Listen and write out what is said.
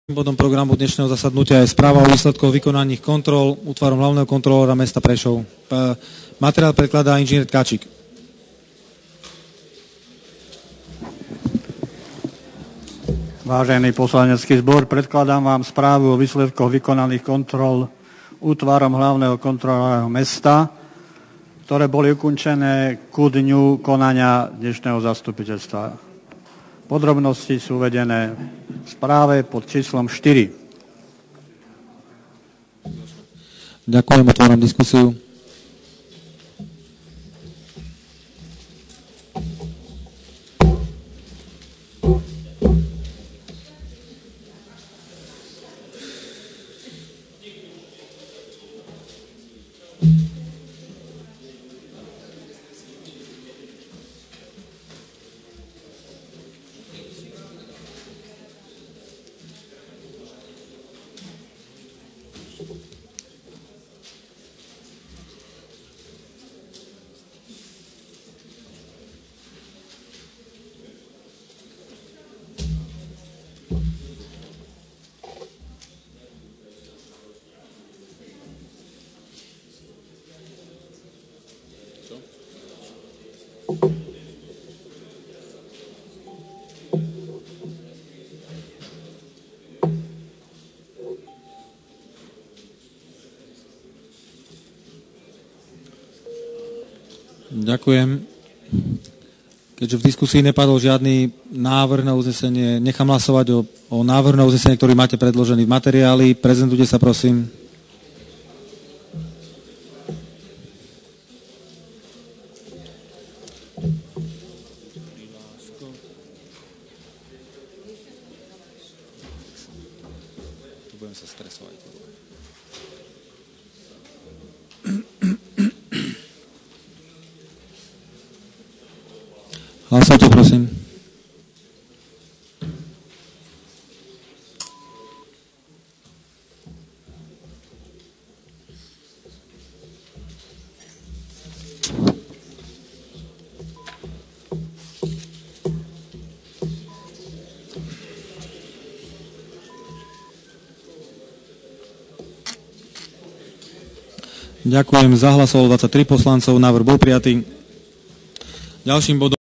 Bodom programu dnešného zasadnutia je správa o výsledkoch vykonaných kontrol útvarom hlavného kontrolóra mesta Prešov. Materiál predkladá inžinier Tkačík. Vážený poslanecký zbor, predkladám vám správu o výsledkoch vykonaných kontrol útvarom hlavného kontrolóra mesta, ktoré boli ukončené ku dňu konania dnešného zastupiteľstva. Podrobnosti sú uvedené v správe pod číslom 4. Ďakujem, otváram diskusiu. Ďakujem. Keďže v diskusii nepadol žiadny návrh na uznesenie, nechám hlasovať o návrhu na uznesenie, ktorý máte predložený v materiáli. Prezentujte sa, prosím. Budem sa stresovať. Hlasujte, prosím. Ďakujem, zahlasovalo 23 poslancov, návrh bol prijatý. Ďalším bodom